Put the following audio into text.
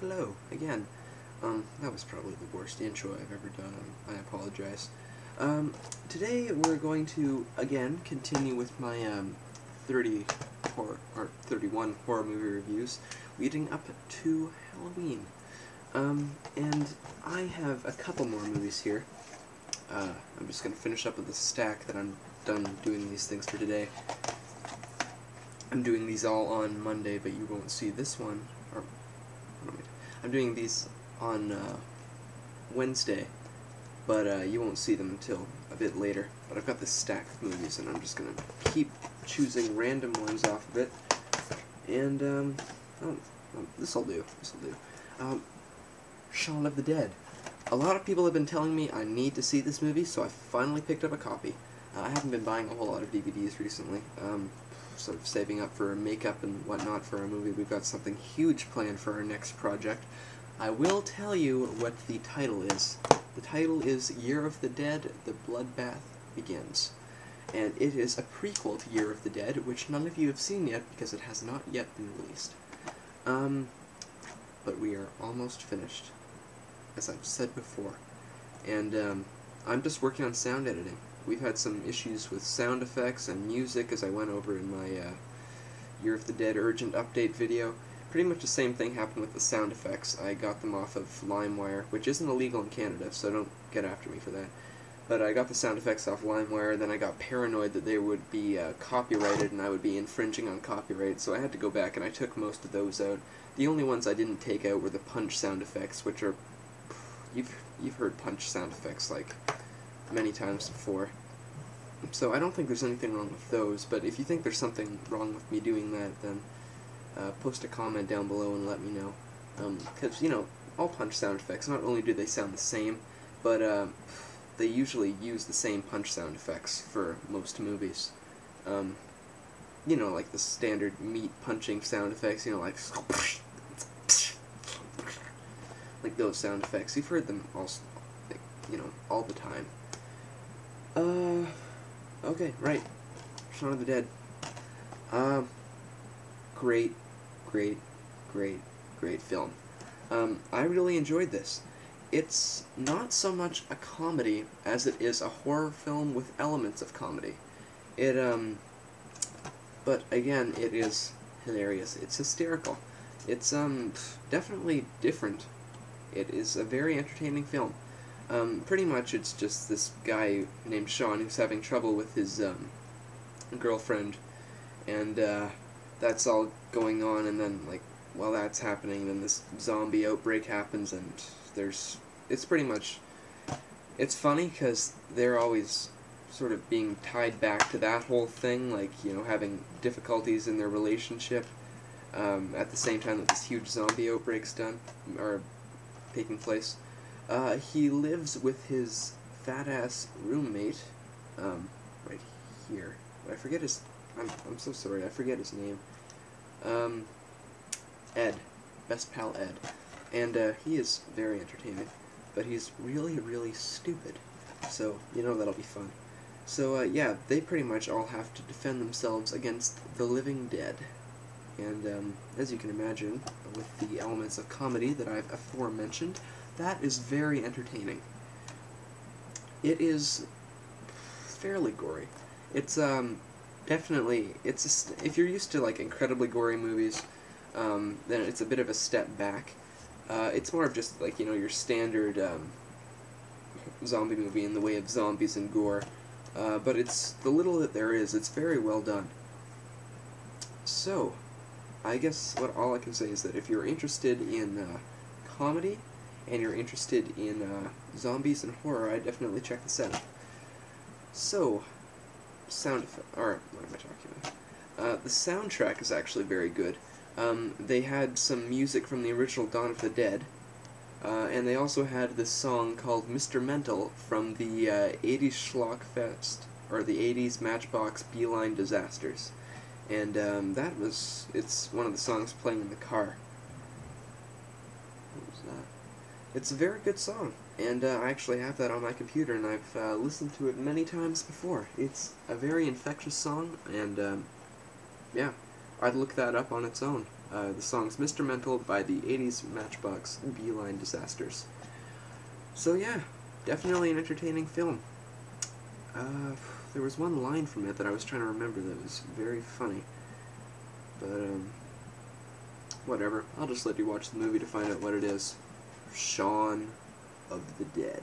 hello again. That was probably the worst intro I've ever done. I apologize. Today we're going to again continue with my 31 horror movie reviews, leading up to Halloween. And I have a couple more movies here. I'm just going to finish up with the stack that I'm done doing these things for today. I'm doing these all on Monday, but you won't see this one. I'm doing these on Wednesday, but you won't see them until a bit later. But I've got this stack of movies, and I'm just going to keep choosing random ones off of it. And, this'll do. Shaun of the Dead. A lot of people have been telling me I need to see this movie, so I finally picked up a copy. I haven't been buying a whole lot of DVDs recently, sort of saving up for makeup and whatnot for our movie. We've got something huge planned for our next project. I will tell you what the title is. The title is Year of the Dead, The Bloodbath Begins. And it is a prequel to Year of the Dead, which none of you have seen yet because it has not yet been released. But we are almost finished, as I've said before. And I'm just working on sound editing. We've had some issues with sound effects and music, as I went over in my Year of the Dead Urgent Update video. Pretty much the same thing happened with the sound effects. I got them off of LimeWire, which isn't illegal in Canada, so don't get after me for that. But I got the sound effects off LimeWire, then I got paranoid that they would be copyrighted and I would be infringing on copyright, so I had to go back and I took most of those out. The only ones I didn't take out were the punch sound effects, which are... You've heard punch sound effects, like, many times before. So I don't think there's anything wrong with those, but if you think there's something wrong with me doing that, then post a comment down below and let me know. Because, you know, all punch sound effects, not only do they sound the same, but they usually use the same punch sound effects for most movies. You know, like the standard meat punching sound effects, you know, like those sound effects. You've heard them all, you know, all the time. Okay, right. Shaun of the Dead. Great film. I really enjoyed this. It's not so much a comedy as it is a horror film with elements of comedy. But again, it is hilarious. It's hysterical. It's, definitely different. It is a very entertaining film. Pretty much it's just this guy named Shaun who's having trouble with his, girlfriend, and, that's all going on, and then, like, while that's happening, then this zombie outbreak happens, and it's pretty much, it's funny, because they're always sort of being tied back to that whole thing, like, you know, having difficulties in their relationship, at the same time that this huge zombie outbreak's taking place. He lives with his fat-ass roommate, right here. I forget his... I'm so sorry, I forget his name. Ed. Best pal Ed. And, he is very entertaining, but he's really, really stupid. So, you know that'll be fun. So, yeah, they pretty much all have to defend themselves against the living dead. And, as you can imagine, with the elements of comedy that I've aforementioned, that is very entertaining. It is fairly gory. It's, definitely, if you're used to, like, incredibly gory movies, then it's a bit of a step back. It's more of just, like, you know, your standard, zombie movie in the way of zombies and gore. But it's, the little that there is, it's very well done. So, I guess all I can say is that if you're interested in, comedy, and you're interested in, zombies and horror, I'd definitely check this out. So, what am I talking about? The soundtrack is actually very good. They had some music from the original Dawn of the Dead, and they also had this song called Mr. Mental from the 80s Schlockfest, or the 80s Matchbox Beeline Disasters. And it's one of the songs playing in the car. What was that? It's a very good song, and I actually have that on my computer, and I've listened to it many times before. It's a very infectious song, and yeah, I'd look that up on its own. The song's Mr. Mental by the 80s Matchbox Beeline Disasters. So yeah, definitely an entertaining film. There was one line from it that I was trying to remember that was very funny. But, whatever. I'll just let you watch the movie to find out what it is. Shaun of the Dead.